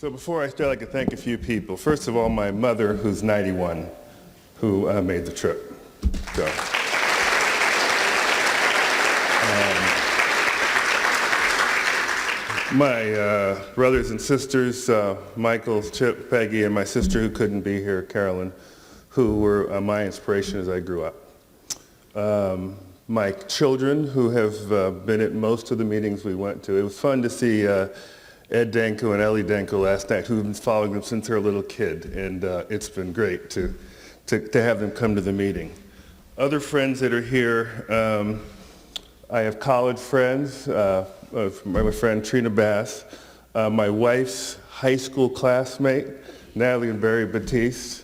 So before I start, I'd like to thank a few people. First of all, my mother, who's 91, who made the trip. So, my brothers and sisters, Michael, Chip, Peggy, and my sister who couldn't be here, Carolyn, who were my inspiration as I grew up. My children, who have been at most of the meetings we went to. It was fun to see Ed Danko and Ellie Danko last night, who've been following them since they're a little kid, and it's been great to have them come to the meeting. Other friends that are here, I have college friends, my friend Trina Bass, my wife's high school classmate, Natalie and Barry Batiste,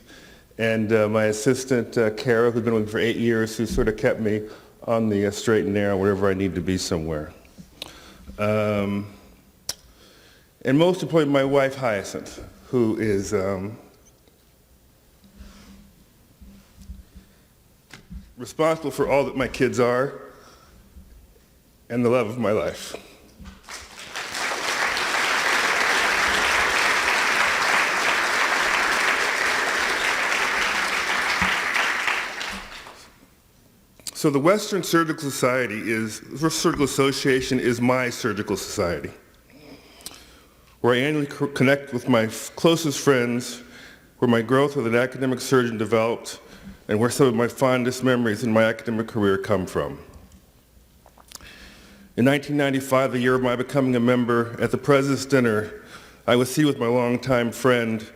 and my assistant, Kara, who's been with me for 8 years, who sort of kept me on the straight and narrow wherever I need to be somewhere. And most importantly, my wife, Hyacinth, who is responsible for all that my kids are and the love of my life. So the Western Surgical Association is my surgical society, where I annually connect with my closest friends, where my growth as an academic surgeon developed, and where some of my fondest memories in my academic career come from. In 1995, the year of my becoming a member, at the President's Dinner, I was seated with my longtime friend,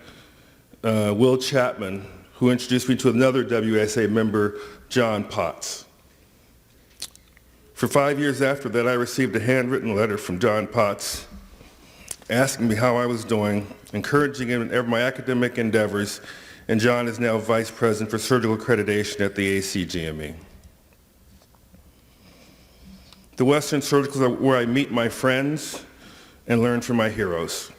Will Chapman, who introduced me to another WSA member, John Potts. For 5 years after that, I received a handwritten letter from John Potts asking me how I was doing, encouraging him in my academic endeavors, and John is now Vice President for Surgical Accreditation at the ACGME. The Western Surgical is where I meet my friends and learn from my heroes.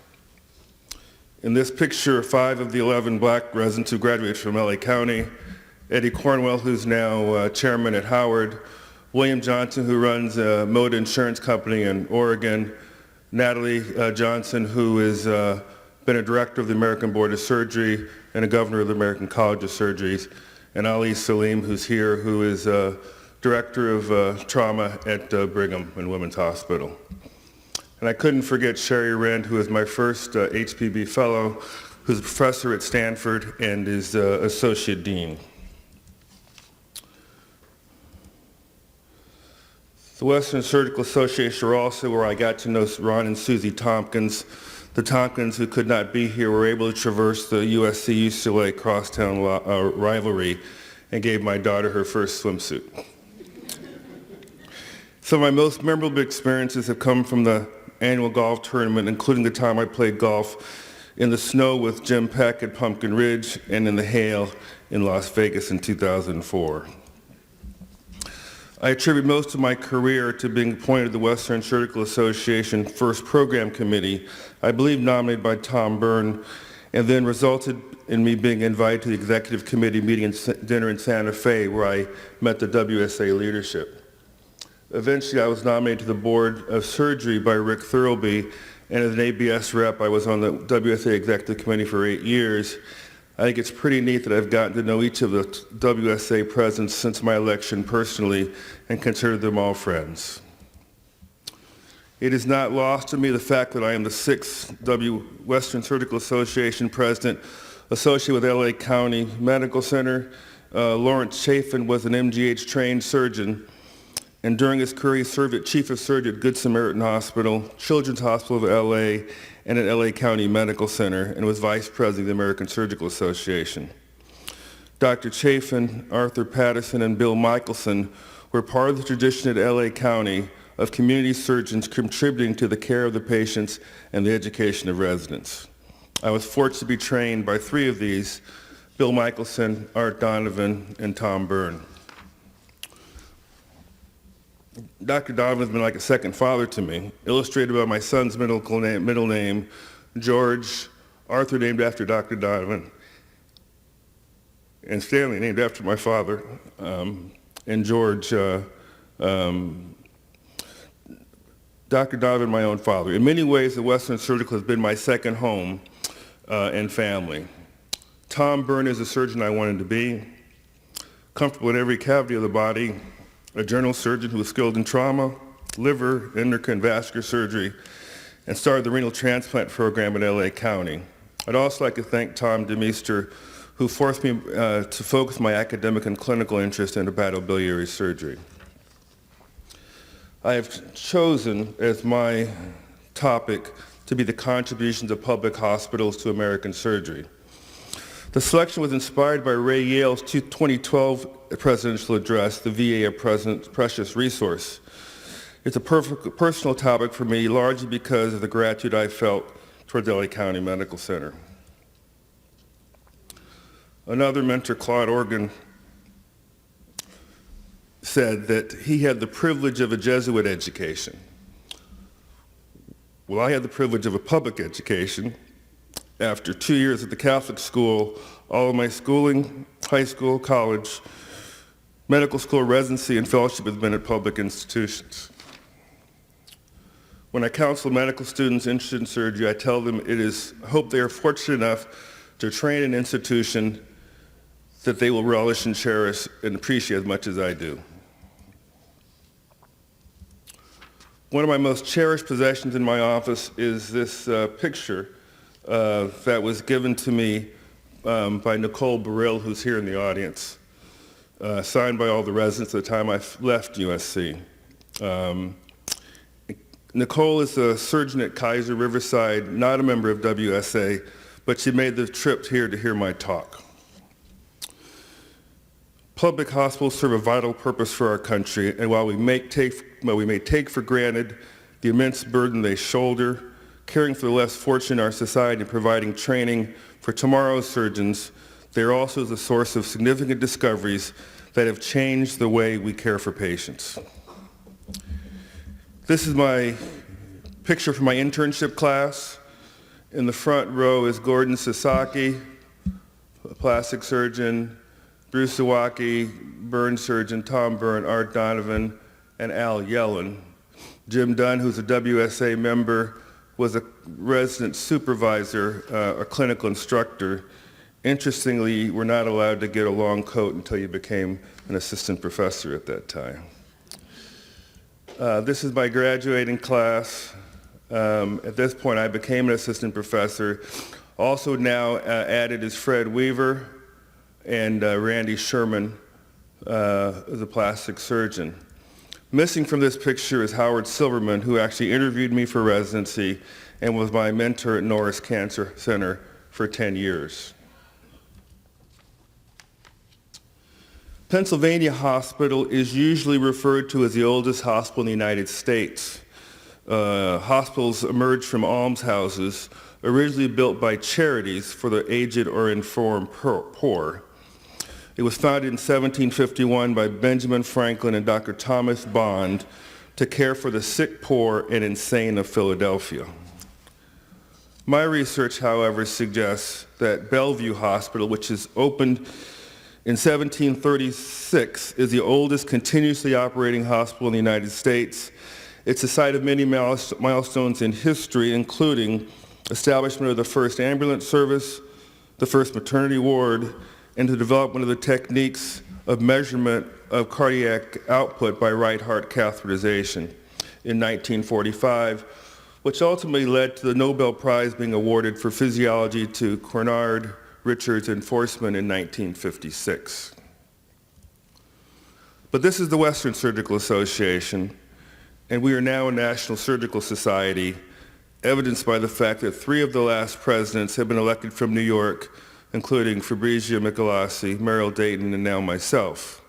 In this picture are 5 of the 11 black residents who graduated from LA County: Eddie Cornwell, who's now chairman at Howard; William Johnson, who runs a motor insurance company in Oregon; Natalie Johnson, who has been a director of the American Board of Surgery and a governor of the American College of Surgeons; and Ali Salim, who's here, who is director of trauma at Brigham and Women's Hospital. And I couldn't forget Sherry Rand, who is my first HPB fellow, who's a professor at Stanford and is associate dean. The Western Surgical Association are also where I got to know Ron and Susie Tompkins. The Tompkins, who could not be here, were able to traverse the USC-UCLA crosstown rivalry and gave my daughter her first swimsuit. Some of my most memorable experiences have come from the annual golf tournament, including the time I played golf in the snow with Jim Peck at Pumpkin Ridge and in the hail in Las Vegas in 2004. I attribute most of my career to being appointed to the Western Surgical Association First Program Committee, I believe nominated by Tom Byrne, and then resulted in me being invited to the Executive Committee meeting and dinner in Santa Fe, where I met the WSA leadership. Eventually, I was nominated to the Board of Surgery by Rick Thurlby, and as an ABS rep, I was on the WSA Executive Committee for 8 years. I think it's pretty neat that I've gotten to know each of the WSA presidents since my election personally and consider them all friends. It is not lost to me the fact that I am the 6th Western Surgical Association president associated with LA County Medical Center. Lawrence Chafin was an MGH-trained surgeon, and during his career he served as Chief of Surgery at Good Samaritan Hospital, Children's Hospital of LA, and at LA County Medical Center, and was Vice President of the American Surgical Association. Dr. Chafin, Arthur Patterson, and Bill Michelson were part of the tradition at LA County of community surgeons contributing to the care of the patients and the education of residents. I was fortunate to be trained by 3 of these: Bill Michelson, Art Donovan, and Tom Byrne. Dr. Donovan has been like a second father to me, illustrated by my son's middle name, George, Arthur named after Dr. Donovan, and Stanley named after my father, and George, Dr. Donovan, my own father. In many ways, the Western Surgical has been my second home, and family. Tom Byrne is the surgeon I wanted to be, comfortable in every cavity of the body, a general surgeon who was skilled in trauma, liver, endocrine, vascular surgery, and started the renal transplant program in LA County. I'd also like to thank Tom DeMeester, who forced me to focus my academic and clinical interest in hepatobiliary surgery. I have chosen as my topic to be the contributions of public hospitals to American surgery. The selection was inspired by Ray Yale's 2012 presidential address, "The VA, a Precious Resource." It's a personal topic for me, largely because of the gratitude I felt towards LA County Medical Center. Another mentor, Claude Organ, said that he had the privilege of a Jesuit education. Well, I had the privilege of a public education. After 2 years at the Catholic school, all of my schooling, high school, college, medical school, residency, and fellowship has been at public institutions. When I counsel medical students interested in surgery, I tell them I hope they are fortunate enough to train in an institution that they will relish and cherish and appreciate as much as I do. One of my most cherished possessions in my office is this picture that was given to me by Nicole Burrill, who's here in the audience, signed by all the residents at the time I left USC. Nicole is a surgeon at Kaiser Riverside, not a member of WSA, but she made the trip here to hear my talk. Public hospitals serve a vital purpose for our country, and while we may take for granted the immense burden they shoulder, caring for the less fortunate in our society and providing training for tomorrow's surgeons, they are also the source of significant discoveries that have changed the way we care for patients. This is my picture from my internship class. In the front row is Gordon Sasaki, a plastic surgeon, Bruce Zawacki, burn surgeon, Tom Byrne, Art Donovan, and Al Yellen. Jim Dunn, who's a WSA member, was a resident supervisor, a clinical instructor. Interestingly, you were not allowed to get a long coat until you became an assistant professor at that time. This is my graduating class. At this point, I became an assistant professor. Also now added is Fred Weaver and Randy Sherman is a plastic surgeon. Missing from this picture is Howard Silverman, who actually interviewed me for residency and was my mentor at Norris Cancer Center for 10 years. Pennsylvania Hospital is usually referred to as the oldest hospital in the United States. Hospitals emerged from almshouses, originally built by charities for the aged or infirm poor. It was founded in 1751 by Benjamin Franklin and Dr. Thomas Bond to care for the sick, poor, and insane of Philadelphia. My research, however, suggests that Bellevue Hospital, which is opened in 1736, is the oldest continuously operating hospital in the United States. It's the site of many milestones in history, including establishment of the first ambulance service, the first maternity ward, and the development of the techniques of measurement of cardiac output by right heart catheterization in 1945, which ultimately led to the Nobel Prize being awarded for physiology to Cornard, Richards, and Forsman in 1956. But this is the Western Surgical Association, and we are now a National Surgical Society, evidenced by the fact that 3 of the last presidents have been elected from New York, including Fabrizio Michelasi, Merrill Dayton, and now myself.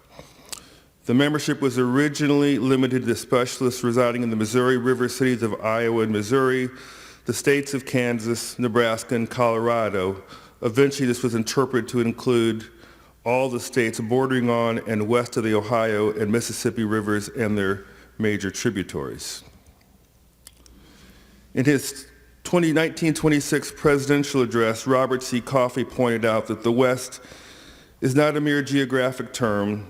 The membership was originally limited to specialists residing in the Missouri River cities of Iowa and Missouri, the states of Kansas, Nebraska, and Colorado. Eventually, this was interpreted to include all the states bordering on and west of the Ohio and Mississippi rivers and their major tributaries. In his 1926 presidential address, Robert C. Coffey pointed out that the West is not a mere geographic term,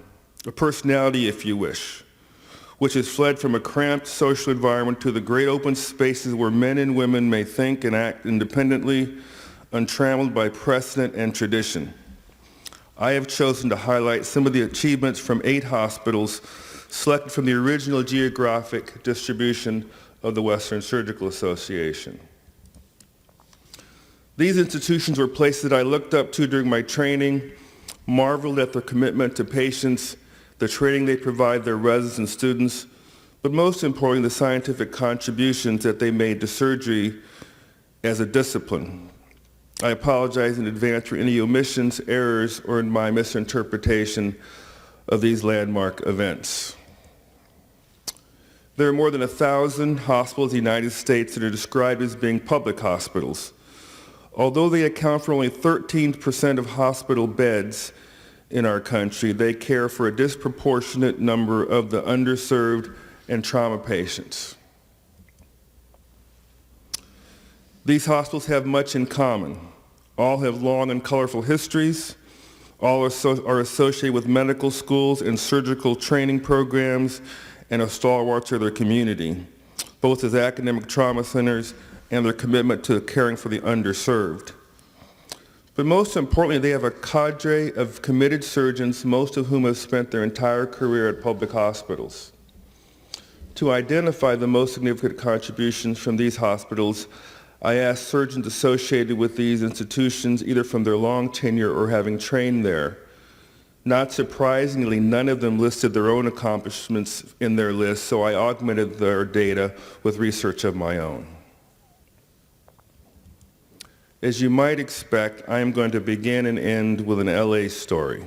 a personality, if you wish, which has fled from a cramped social environment to the great open spaces where men and women may think and act independently, untrammeled by precedent and tradition. I have chosen to highlight some of the achievements from 8 hospitals selected from the original geographic distribution of the Western Surgical Association. These institutions were places that I looked up to during my training, marveled at their commitment to patients, the training they provide their residents and students, but most importantly, the scientific contributions that they made to surgery as a discipline. I apologize in advance for any omissions, errors, or in my misinterpretation of these landmark events. There are more than 1,000 hospitals in the United States that are described as being public hospitals. Although they account for only 13% of hospital beds in our country, they care for a disproportionate number of the underserved and trauma patients. These hospitals have much in common. All have long and colorful histories. All are associated with medical schools and surgical training programs and are stalwarts of their community, both as academic trauma centers and their commitment to caring for the underserved. But most importantly, they have a cadre of committed surgeons, most of whom have spent their entire career at public hospitals. To identify the most significant contributions from these hospitals, I asked surgeons associated with these institutions, either from their long tenure or having trained there. Not surprisingly, none of them listed their own accomplishments in their list, so I augmented their data with research of my own. As you might expect, I am going to begin and end with an LA story.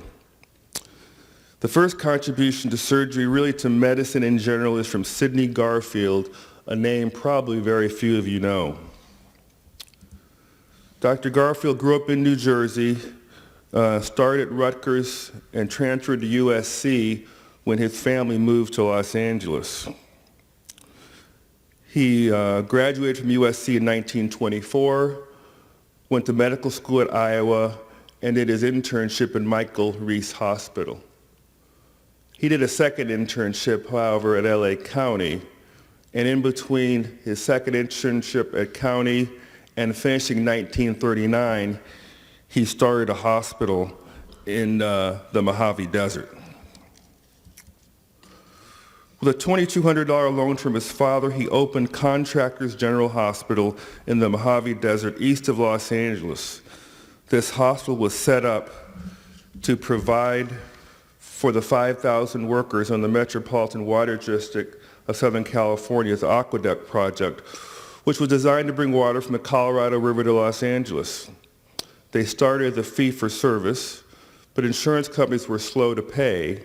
The first contribution to surgery, really to medicine in general, is from Sidney Garfield, a name probably very few of you know. Dr. Garfield grew up in New Jersey, started at Rutgers, and transferred to USC when his family moved to Los Angeles. He graduated from USC in 1924, went to medical school at Iowa, and did his internship in Michael Reese Hospital. He did a second internship, however, at LA County, and in between his second internship at County and finishing 1939, he started a hospital in the Mojave Desert. With a $2,200 loan from his father, he opened Contractors General Hospital in the Mojave Desert east of Los Angeles. This hospital was set up to provide for the 5,000 workers on the Metropolitan Water District of Southern California's Aqueduct project, which was designed to bring water from the Colorado River to Los Angeles. They started as a fee-for-service, but insurance companies were slow to pay.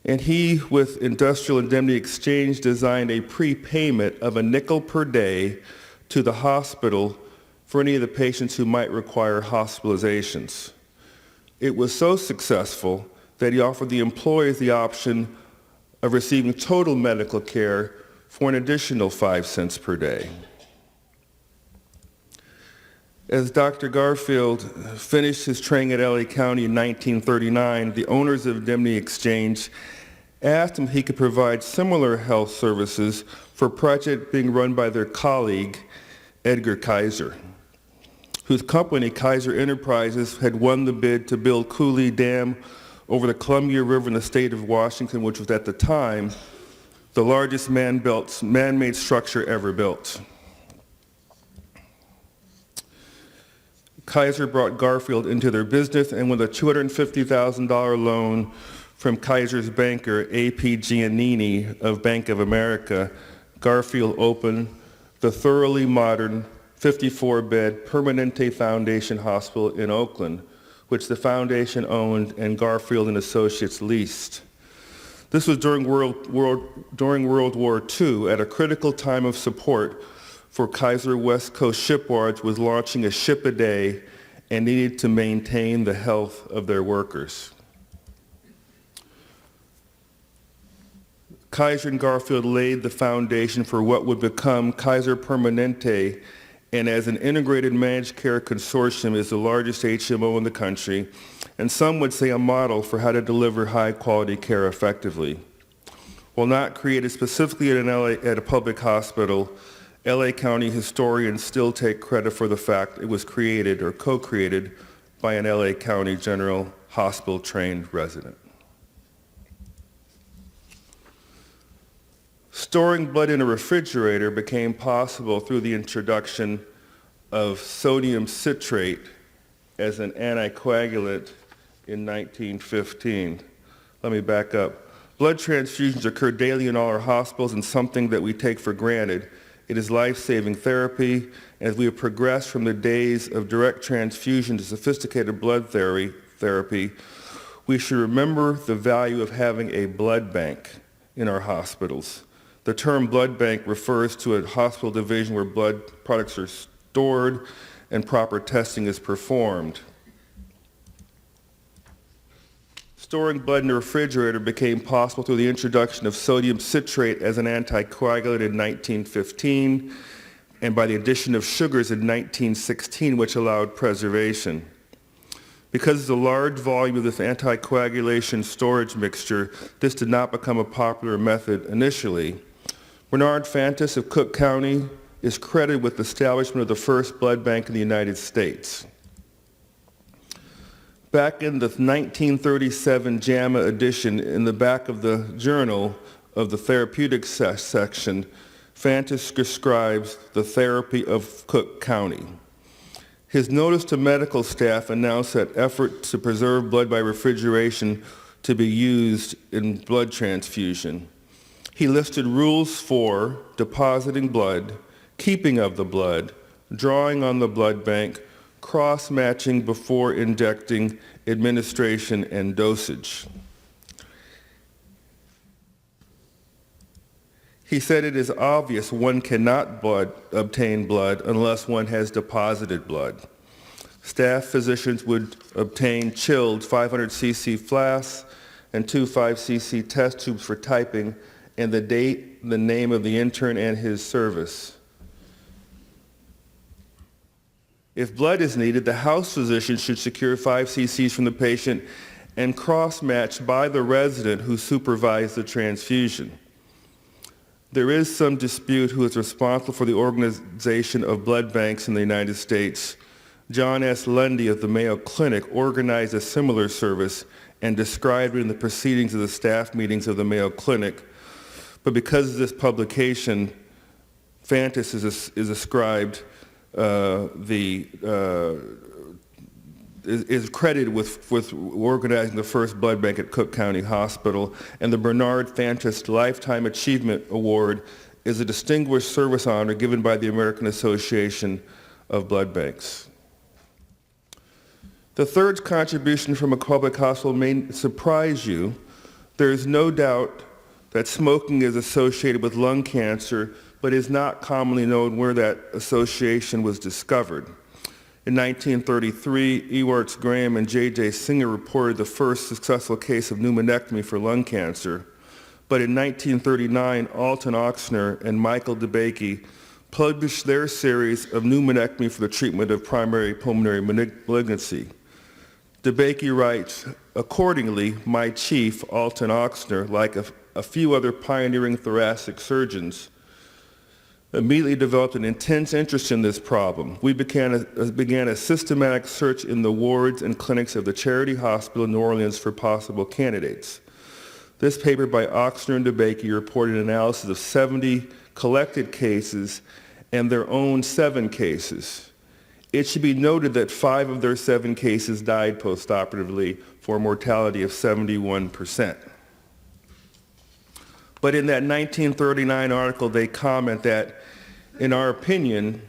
And he, with Industrial Indemnity Exchange, designed a prepayment of $0.05 per day to the hospital for any of the patients who might require hospitalizations. It was so successful that he offered the employees the option of receiving total medical care for an additional 5 cents per day. As Dr. Garfield finished his training at LA County in 1939, the owners of Indemnity Exchange asked him if he could provide similar health services for a project being run by their colleague, Edgar Kaiser, whose company, Kaiser Enterprises, had won the bid to build Cooley Dam over the Columbia River in the state of Washington, which was at the time the largest man-made structure ever built. Kaiser brought Garfield into their business, and with a $250,000 loan from Kaiser's banker, A.P. Giannini of Bank of America, Garfield opened the thoroughly modern 54-bed Permanente Foundation Hospital in Oakland, which the foundation owned and Garfield and Associates leased. This was during World War II, at a critical time of support for Kaiser West Coast Shipyards was launching a ship a day and needed to maintain the health of their workers. Kaiser and Garfield laid the foundation for what would become Kaiser Permanente, and as an integrated managed care consortium is the largest HMO in the country, and some would say a model for how to deliver high-quality care effectively. While not created specifically at a public hospital, LA County historians still take credit for the fact it was created or co-created by an LA County General Hospital trained resident. Storing blood in a refrigerator became possible through the introduction of sodium citrate as an anticoagulant in 1915. Let me back up. Blood transfusions occur daily in all our hospitals and something that we take for granted. It is life-saving therapy, and as we have progressed from the days of direct transfusion to sophisticated blood therapy, we should remember the value of having a blood bank in our hospitals. The term blood bank refers to a hospital division where blood products are stored and proper testing is performed. Storing blood in a refrigerator became possible through the introduction of sodium citrate as an anticoagulant in 1915 and by the addition of sugars in 1916, which allowed preservation. Because of the large volume of this anticoagulation storage mixture, this did not become a popular method initially. Bernard Fantis of Cook County is credited with the establishment of the first blood bank in the United States. Back in the 1937 JAMA edition, in the back of the journal of the therapeutics section, Fantis describes the therapy of Cook County. His notice to medical staff announced that efforts to preserve blood by refrigeration to be used in blood transfusion. He listed rules for depositing blood, keeping of the blood, drawing on the blood bank, cross-matching before injecting, administration, and dosage. He said it is obvious one cannot obtain blood unless one has deposited blood. Staff physicians would obtain chilled 500 cc flasks and 2 5 cc test tubes for typing and the date, the name of the intern, and his service. If blood is needed, the house physician should secure 5 cc's from the patient and cross-match by the resident who supervised the transfusion. There is some dispute who is responsible for the organization of blood banks in the United States. John S. Lundy of the Mayo Clinic organized a similar service and described it in the proceedings of the staff meetings of the Mayo Clinic. But because of this publication, Fantis is ascribed is credited with organizing the first blood bank at Cook County Hospital, and the Bernard Fantis Lifetime Achievement Award is a distinguished service honor given by the American Association of Blood Banks. The third contribution from a public hospital may surprise you. There is no doubt that smoking is associated with lung cancer, but is not commonly known where that association was discovered. In 1933, Ewarts Graham and J.J. Singer reported the first successful case of pneumonectomy for lung cancer. But in 1939, Alton Ochsner and Michael DeBakey published their series of pneumonectomy for the treatment of primary pulmonary malignancy. DeBakey writes, accordingly, my chief, Alton Ochsner, like a few other pioneering thoracic surgeons, immediately developed an intense interest in this problem. We began a systematic search in the wards and clinics of the Charity Hospital in New Orleans for possible candidates. This paper by Ochsner and DeBakey reported an analysis of 70 collected cases and their own 7 cases. It should be noted that 5 of their 7 cases died postoperatively for a mortality of 71%. But in that 1939 article, they comment that, in our opinion,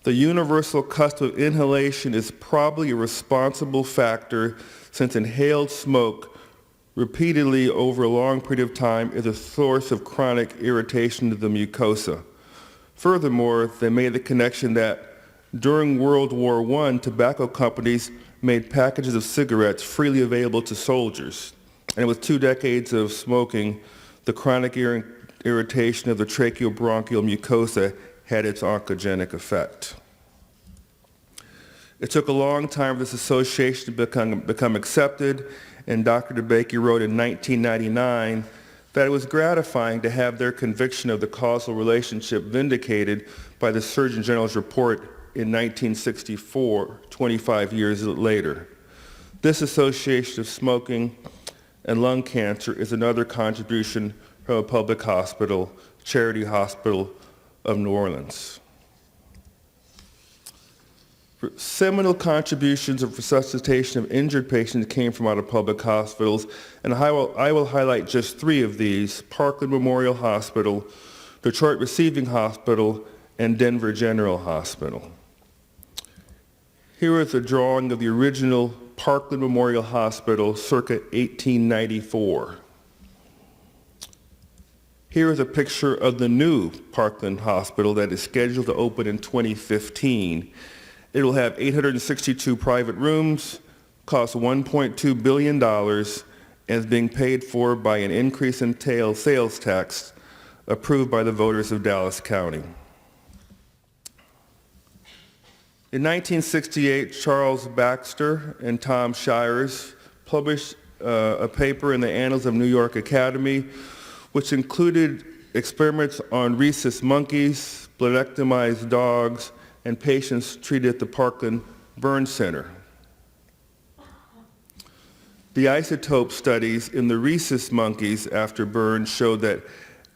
the universal custom of inhalation is probably a responsible factor since inhaled smoke repeatedly over a long period of time is a source of chronic irritation to the mucosa. Furthermore, they made the connection that during World War I, tobacco companies made packages of cigarettes freely available to soldiers. And with 2 decades of smoking, the chronic irritation of the tracheobronchial mucosa had its oncogenic effect. It took a long time for this association to become accepted, and Dr. DeBakey wrote in 1999 that it was gratifying to have their conviction of the causal relationship vindicated by the Surgeon General's report in 1964, 25 years later. This association of smoking and lung cancer is another contribution from a public hospital, Charity Hospital of New Orleans. Seminal contributions of resuscitation of injured patients came from out of public hospitals, and I will highlight just three of these: Parkland Memorial Hospital, Detroit Receiving Hospital, and Denver General Hospital. Here is a drawing of the original Parkland Memorial Hospital circa 1894. Here is a picture of the new Parkland Hospital that is scheduled to open in 2015. It will have 862 private rooms, cost $1.2 billion, and is being paid for by an increase in sales tax approved by the voters of Dallas County. In 1968, Charles Baxter and Tom Shires published a paper in the Annals of New York Academy, which included experiments on rhesus monkeys, splenectomized dogs, and patients treated at the Parkland Burn Center. The isotope studies in the rhesus monkeys after burn showed that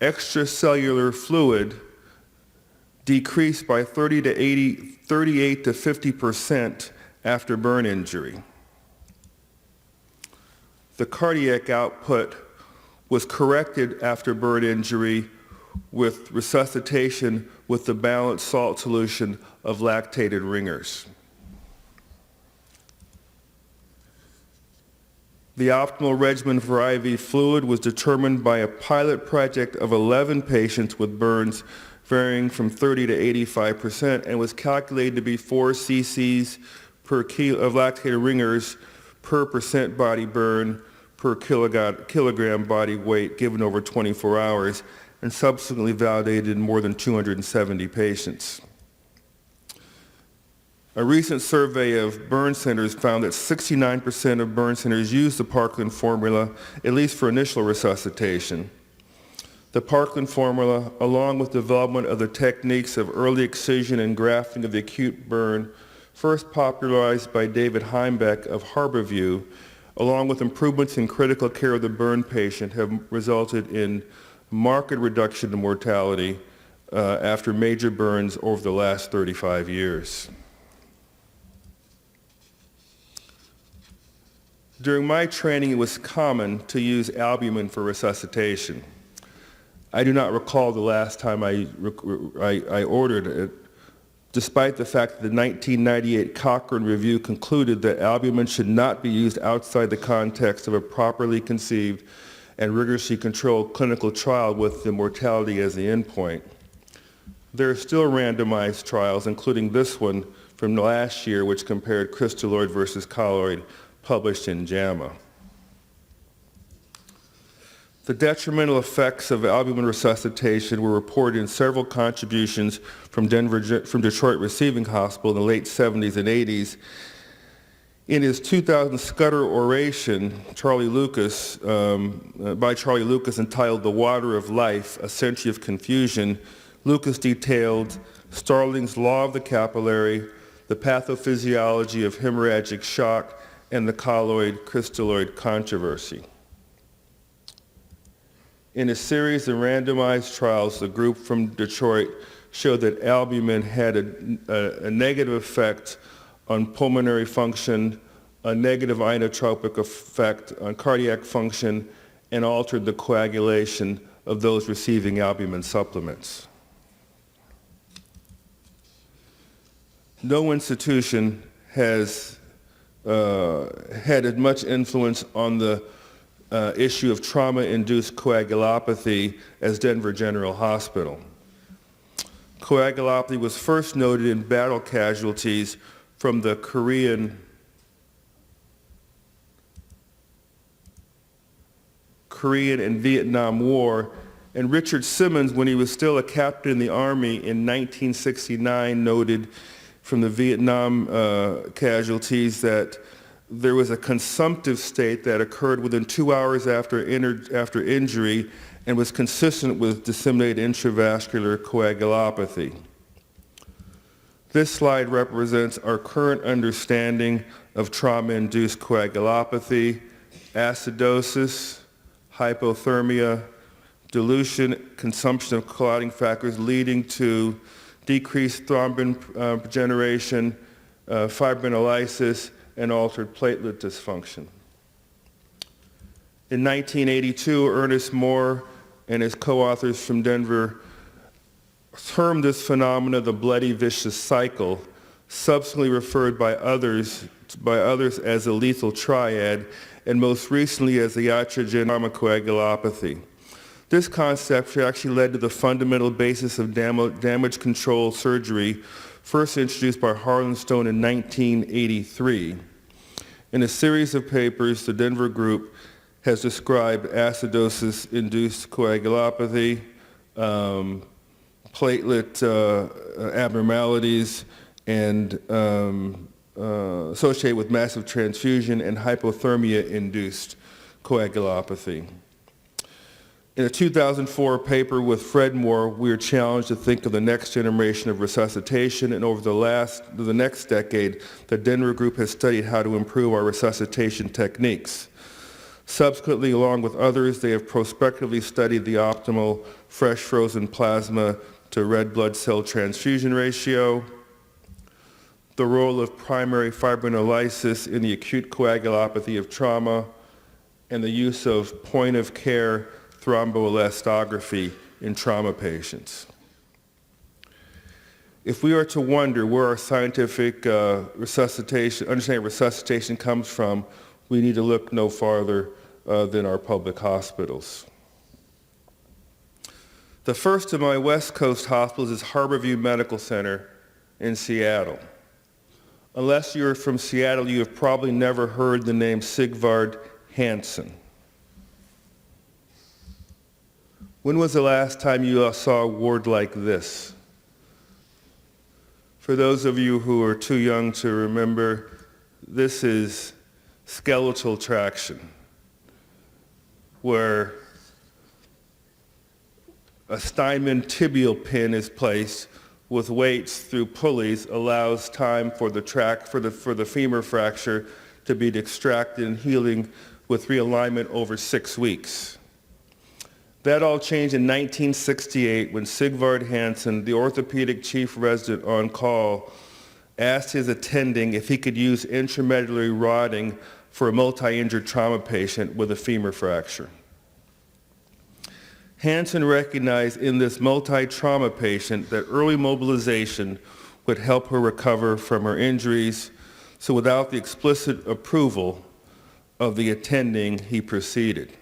extracellular fluid decreased by 38 to 50% after burn injury. The cardiac output was corrected after burn injury with resuscitation with the balanced salt solution of lactated ringers. The optimal regimen for IV fluid was determined by a pilot project of 11 patients with burns varying from 30 to 85% and was calculated to be 4 cc's per kilo of lactated ringers per percent body burn per kilogram body weight given over 24 hours, and subsequently validated in more than 270 patients. A recent survey of burn centers found that 69% of burn centers use the Parkland formula, at least for initial resuscitation. The Parkland formula, along with development of the techniques of early excision and grafting of the acute burn, first popularized by David Heimbeck of Harborview, along with improvements in critical care of the burn patient, have resulted in marked reduction in mortality after major burns over the last 35 years. During my training, it was common to use albumin for resuscitation. I do not recall the last time I ordered it, despite the fact that the 1998 Cochrane Review concluded that albumin should not be used outside the context of a properly conceived and rigorously controlled clinical trial with the mortality as the endpoint. There are still randomized trials, including this one from last year, which compared crystalloid versus colloid, published in JAMA. The detrimental effects of albumin resuscitation were reported in several contributions from Detroit Receiving Hospital in the late 70s and 80s. In his 2000 Scudder oration, by Charlie Lucas, entitled The Water of Life, A Century of Confusion, Lucas detailed Starling's law of the capillary, the pathophysiology of hemorrhagic shock, and the colloid-crystalloid controversy. In a series of randomized trials, the group from Detroit showed that albumin had a negative effect on pulmonary function, a negative inotropic effect on cardiac function, and altered the coagulation of those receiving albumin supplements. No institution has had as much influence on the issue of trauma-induced coagulopathy as Denver General Hospital. Coagulopathy was first noted in battle casualties from the Korean and Vietnam War, and Richard Simmons, when he was still a captain in the Army in 1969, noted from the Vietnam casualties that there was a consumptive state that occurred within 2 hours after injury and was consistent with disseminated intravascular coagulopathy. This slide represents our current understanding of trauma-induced coagulopathy, acidosis, hypothermia, dilution, consumption of clotting factors leading to decreased thrombin generation, fibrinolysis, and altered platelet dysfunction. In 1982, Ernest Moore and his co-authors from Denver termed this phenomena the bloody vicious cycle, subsequently referred by others as the lethal triad, and most recently as the iatrogenic coagulopathy. This concept actually led to the fundamental basis of damage control surgery, first introduced by Harlan Stone in 1983. In a series of papers, the Denver group has described acidosis-induced coagulopathy, platelet abnormalities, and associated with massive transfusion and hypothermia-induced coagulopathy. In a 2004 paper with Fred Moore, we were challenged to think of the next generation of resuscitation, and over the next decade, the Denver group has studied how to improve our resuscitation techniques. Subsequently, along with others, they have prospectively studied the optimal fresh frozen plasma to red blood cell transfusion ratio, the role of primary fibrinolysis in the acute coagulopathy of trauma, and the use of point-of-care thromboelastography in trauma patients. If we are to wonder where our scientific understanding of resuscitation comes from, we need to look no farther than our public hospitals. The first of my West Coast hospitals is Harborview Medical Center in Seattle. Unless you're from Seattle, you have probably never heard the name Sigvard Hansen. When was the last time you saw a ward like this? For those of you who are too young to remember, this is skeletal traction, where a Steinman tibial pin is placed with weights through pulleys, allows time for the femur fracture to be extracted and healing with realignment over 6 weeks. That all changed in 1968 when Sigvard Hansen, the orthopedic chief resident on call, asked his attending if he could use intramedullary rodding for a multi-injured trauma patient with a femur fracture. Hansen recognized in this multi-trauma patient that early mobilization would help her recover from her injuries, so without the explicit approval of the attending, he proceeded.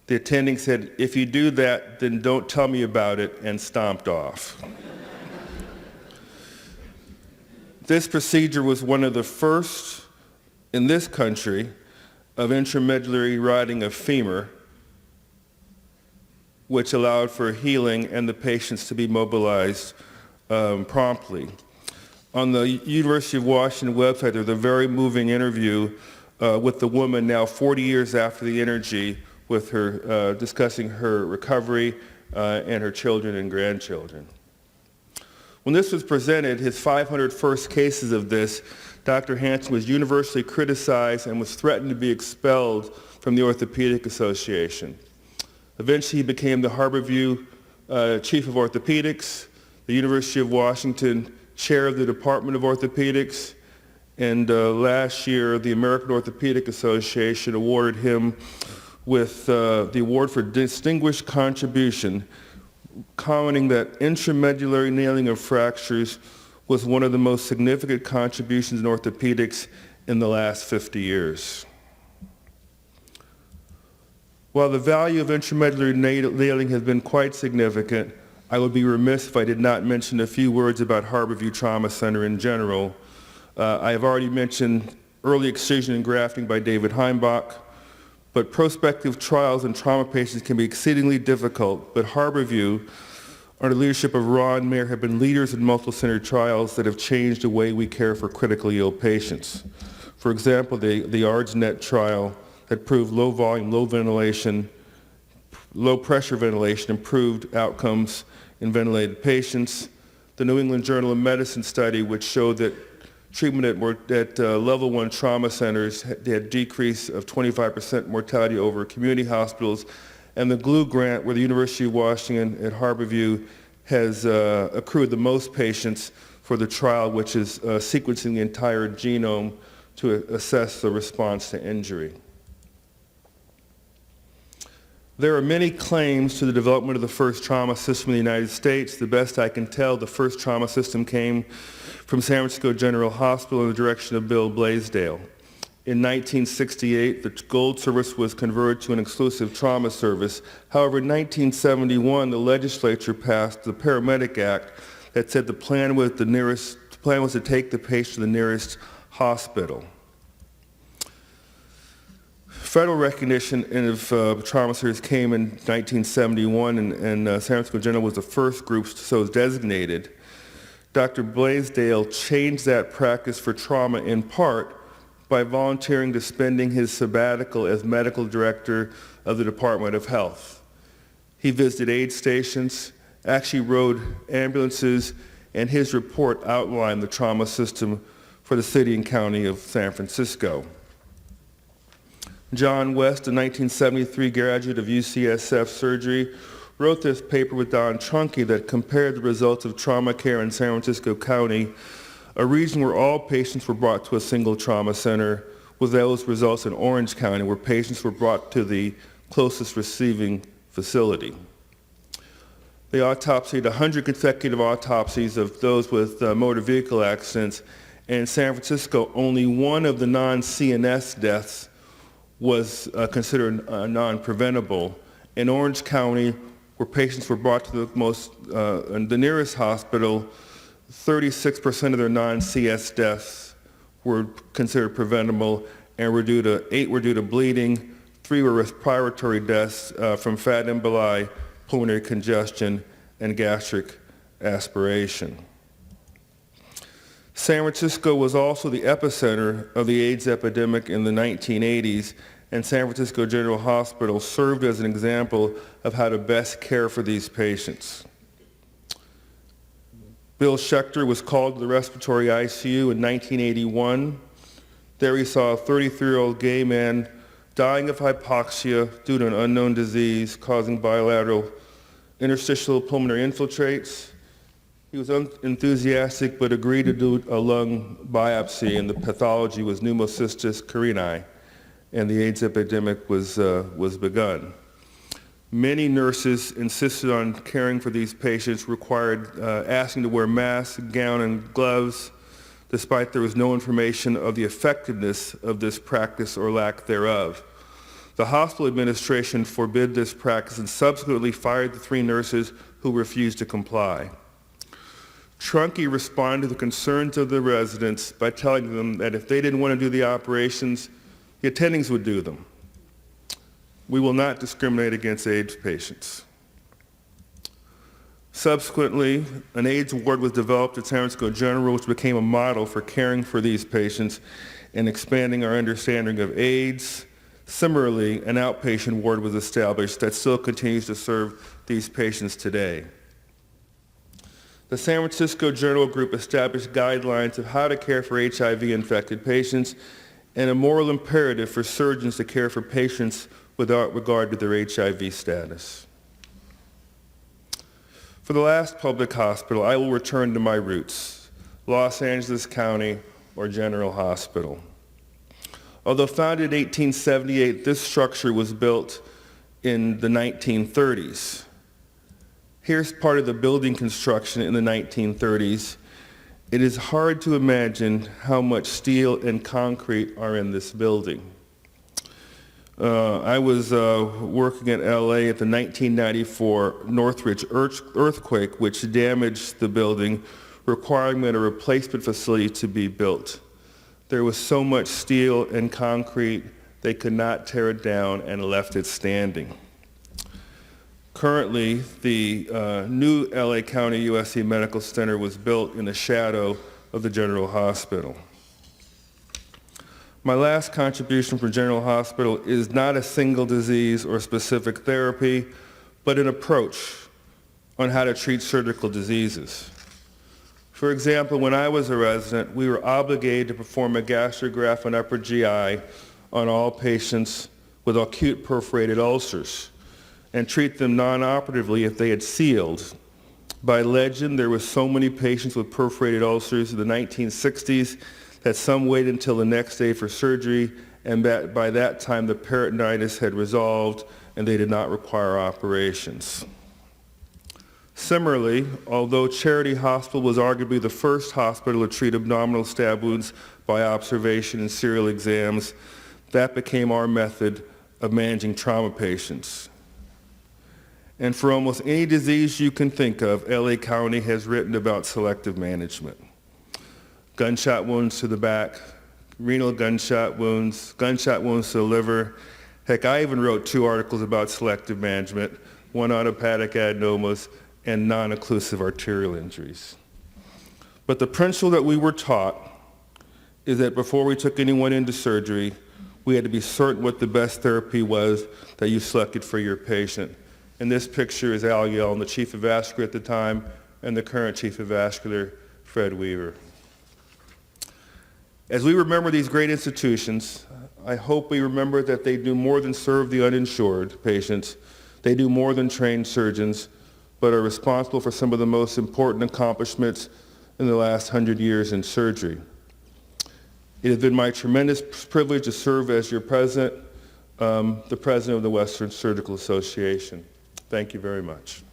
The attending said, "If you do that, then don't tell me about it," and stomped off. This procedure was one of the first in this country of intramedullary rodding of femur, which allowed for healing and the patients to be mobilized promptly. On the University of Washington website, there's a very moving interview with the woman now 40 years after the injury, with her discussing her recovery and her children and grandchildren. When this was presented, his 500 first cases of this, Dr. Hansen was universally criticized and was threatened to be expelled from the Orthopedic Association. Eventually, he became the Harborview Chief of Orthopedics, the University of Washington Chair of the Department of Orthopedics, and last year, the American Orthopedic Association awarded him with the award for distinguished contribution, commenting that intramedullary nailing of fractures was one of the most significant contributions in orthopedics in the last 50 years. While the value of intramedullary nailing has been quite significant, I would be remiss if I did not mention a few words about Harborview Trauma Center in general. I have already mentioned early excision and grafting by David Heimbach, but prospective trials in trauma patients can be exceedingly difficult, but Harborview, under the leadership of Ron Mayer, have been leaders in multiple center trials that have changed the way we care for critically ill patients. For example, the ARDSNet trial that proved low volume, low ventilation, low pressure ventilation improved outcomes in ventilated patients. The New England Journal of Medicine study, which showed that treatment at level 1 trauma centers had a decrease of 25% mortality over community hospitals. And the GLUE grant, where the University of Washington at Harborview has accrued the most patients for the trial, which is sequencing the entire genome to assess the response to injury. There are many claims to the development of the first trauma system in the United States. The best I can tell, the first trauma system came from San Francisco General Hospital in the direction of Bill Blaisdell. In 1968, the Gold Service was converted to an exclusive trauma service. However, in 1971, the legislature passed the Paramedic Act that said the plan was to take the patient to the nearest hospital. Federal recognition of trauma centers came in 1971, and San Francisco General was the first group so designated. Dr. Blaisdell changed that practice for trauma in part by volunteering to spending his sabbatical as medical director of the Department of Health. He visited aid stations, actually rode ambulances, and his report outlined the trauma system for the city and county of San Francisco. John West, a 1973 graduate of UCSF surgery, wrote this paper with Don Trunke that compared the results of trauma care in San Francisco County, a region where all patients were brought to a single trauma center, with those results in Orange County, where patients were brought to the closest receiving facility. They autopsied 100 consecutive autopsies of those with motor vehicle accidents, and in San Francisco, only one of the non-CNS deaths was considered non-preventable. In Orange County, where patients were brought to the nearest hospital, 36% of their non-CS deaths were considered preventable, and 8 were due to bleeding, 3 were respiratory deaths from fat emboli, pulmonary congestion, and gastric aspiration. San Francisco was also the epicenter of the AIDS epidemic in the 1980s, and San Francisco General Hospital served as an example of how to best care for these patients. Bill Schechter was called to the respiratory ICU in 1981. There he saw a 33-year-old gay man dying of hypoxia due to an unknown disease causing bilateral interstitial pulmonary infiltrates. He was enthusiastic but agreed to do a lung biopsy, and the pathology was pneumocystis carinii, and the AIDS epidemic was begun. Many nurses insisted on caring for these patients, required asking to wear masks, gown, and gloves, despite there was no information of the effectiveness of this practice or lack thereof. The hospital administration forbid this practice and subsequently fired the 3 nurses who refused to comply. Trunke responded to the concerns of the residents by telling them that if they didn't want to do the operations, the attendings would do them. We will not discriminate against AIDS patients. Subsequently, an AIDS ward was developed at San Francisco General, which became a model for caring for these patients and expanding our understanding of AIDS. Similarly, an outpatient ward was established that still continues to serve these patients today. The San Francisco Journal Group established guidelines of how to care for HIV-infected patients and a moral imperative for surgeons to care for patients without regard to their HIV status. For the last public hospital, I will return to my roots, Los Angeles County or General Hospital. Although founded in 1878, this structure was built in the 1930s. Here's part of the building construction in the 1930s. It is hard to imagine how much steel and concrete are in this building. I was working at LA at the 1994 Northridge earthquake, which damaged the building, requiring a replacement facility to be built. There was so much steel and concrete, they could not tear it down and left it standing. Currently, the new LA County USC Medical Center was built in the shadow of the General Hospital. My last contribution for General Hospital is not a single disease or specific therapy, but an approach on how to treat surgical diseases. For example, when I was a resident, we were obligated to perform a gastrograph on upper GI on all patients with acute perforated ulcers and treat them non-operatively if they had sealed. By legend, there were so many patients with perforated ulcers in the 1960s that some waited until the next day for surgery, and by that time the peritonitis had resolved and they did not require operations. Similarly, although Charity Hospital was arguably the first hospital to treat abdominal stab wounds by observation and serial exams, that became our method of managing trauma patients. And for almost any disease you can think of, LA County has written about selective management. Gunshot wounds to the back, renal gunshot wounds to the liver. Heck, I even wrote 2 articles about selective management, one on hepatic adenomas and non-occlusive arterial injuries. But the principle that we were taught is that before we took anyone into surgery, we had to be certain what the best therapy was that you selected for your patient. And this picture is Al Yellen, the chief of vascular at the time, and the current chief of vascular, Fred Weaver. As we remember these great institutions, I hope we remember that they do more than serve the uninsured patients. They do more than train surgeons, but are responsible for some of the most important accomplishments in the last 100 years in surgery. It has been my tremendous privilege to serve as your president, the president of the Western Surgical Association. Thank you very much.